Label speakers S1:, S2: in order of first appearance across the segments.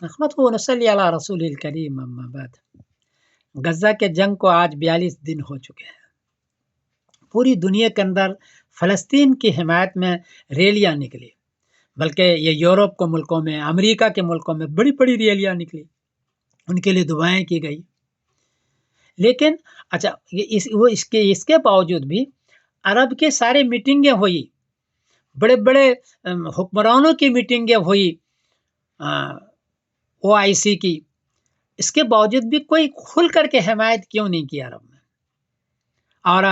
S1: نحمد و نصلی علی رسول الکریم اما بعد۔ غزہ کے جنگ کو آج 42 دن ہو چکے ہیں۔ پوری دنیا کے اندر فلسطین کی حمایت میں ریلیاں نکلی، بلکہ یہ یورپ کے ملکوں میں، امریکہ کے ملکوں میں بڑی بڑی ریلیاں نکلی، ان کے لیے دعائیں کی گئی۔ لیکن اچھا اس کے باوجود بھی عرب کے سارے میٹنگیں ہوئی، بڑے بڑے حکمرانوں کی میٹنگیں ہوئی OIC کی، اس کے باوجود بھی کوئی کھل کر کے حمایت کیوں نہیں کی عرب میں؟ اور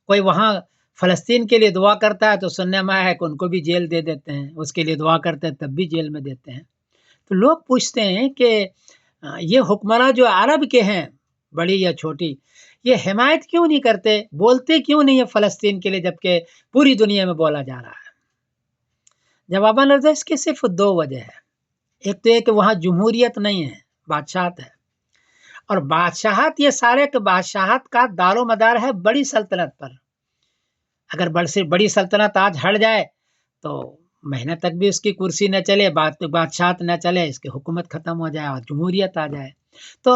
S1: کوئی وہاں فلسطین کے لیے دعا کرتا ہے تو سننے میں ہے کہ ان کو بھی جیل دے دیتے ہیں، اس کے لیے دعا کرتے ہیں تب بھی جیل میں دیتے ہیں۔ تو لوگ پوچھتے ہیں کہ یہ حکمراں جو عرب کے ہیں، بڑی یا چھوٹی، یہ حمایت کیوں نہیں کرتے، بولتے کیوں نہیں ہے فلسطین کے لیے، جبکہ پوری دنیا میں بولا جا رہا ہے؟ جواباً اس کی صرف 2 وجہ ہے۔ ایک تو یہ کہ وہاں جمہوریت نہیں ہے، بادشاہت ہے، اور بادشاہت یہ سارے کہ بادشاہت کا دار و مدار ہے بڑی سلطنت پر۔ اگر بڑی سلطنت آج ہٹ جائے تو مہینے تک بھی اس کی کرسی نہ چلے، بادشاہت نہ چلے، اس کی حکومت ختم ہو جائے اور جمہوریت آ جائے، تو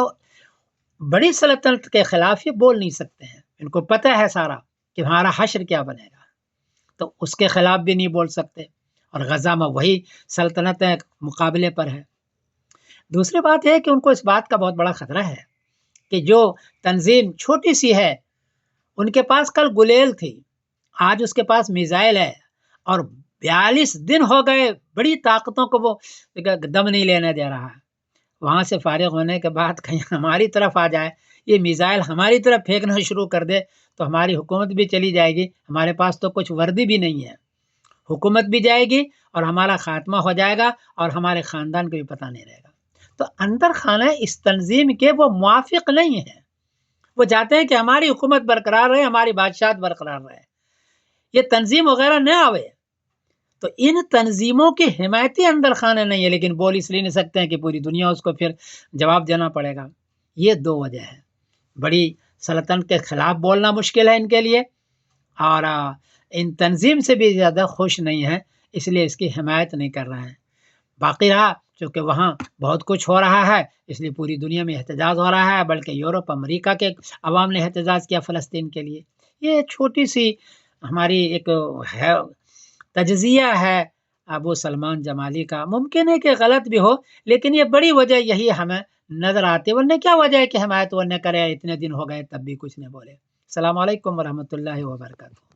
S1: بڑی سلطنت کے خلاف یہ بول نہیں سکتے ہیں۔ ان کو پتہ ہے سارا کہ ہمارا حشر کیا بنے گا، تو اس کے خلاف بھی نہیں بول سکتے، اور غزہ میں وہی سلطنتیں مقابلے پر ہے۔ دوسری بات ہے کہ ان کو اس بات کا بہت بڑا خطرہ ہے کہ جو تنظیم چھوٹی سی ہے، ان کے پاس کل گلیل تھی، آج اس کے پاس میزائل ہے، اور 42 دن ہو گئے بڑی طاقتوں کو وہ دم نہیں لینے دے رہا ہے۔ وہاں سے فارغ ہونے کے بعد کہیں ہماری طرف آ جائے، یہ میزائل ہماری طرف پھینکنا شروع کر دے تو ہماری حکومت بھی چلی جائے گی، ہمارے پاس تو کچھ وردی بھی نہیں ہے، حکومت بھی جائے گی اور ہمارا خاتمہ ہو جائے گا، اور ہمارے خاندان کو بھی پتہ نہیں رہے گا۔ تو اندر خانہ اس تنظیم کے وہ موافق نہیں ہیں، وہ چاہتے ہیں کہ ہماری حکومت برقرار رہے، ہماری بادشاہت برقرار رہے، یہ تنظیم وغیرہ نہ آوے۔ تو ان تنظیموں کی حمایتی اندر خانہ نہیں ہے، لیکن بول اس لیے نہیں سکتے ہیں کہ پوری دنیا اس کو پھر جواب دینا پڑے گا۔ یہ 2 وجہ ہے، بڑی سلطنت کے خلاف بولنا مشکل ہے ان کے لیے، اور ان تنظیم سے بھی زیادہ خوش نہیں ہے، اس لیے اس کی حمایت نہیں کر رہے ہیں۔ باقی رہا چونکہ وہاں بہت کچھ ہو رہا ہے، اس لیے پوری دنیا میں احتجاج ہو رہا ہے، بلکہ یورپ امریکہ کے عوام نے احتجاج کیا فلسطین کے لیے۔ یہ چھوٹی سی ہماری ایک تجزیہ ہے ابو سلمان جمالی کا، ممکن ہے کہ غلط بھی ہو، لیکن یہ بڑی وجہ یہی ہمیں نظر آتی ہے، ورنہ کیا وجہ ہے کہ حمایت وہ نہ کرے، اتنے دن ہو گئے تب بھی کچھ نہیں بولے۔ السلام علیکم ورحمۃ اللہ وبرکاتہ۔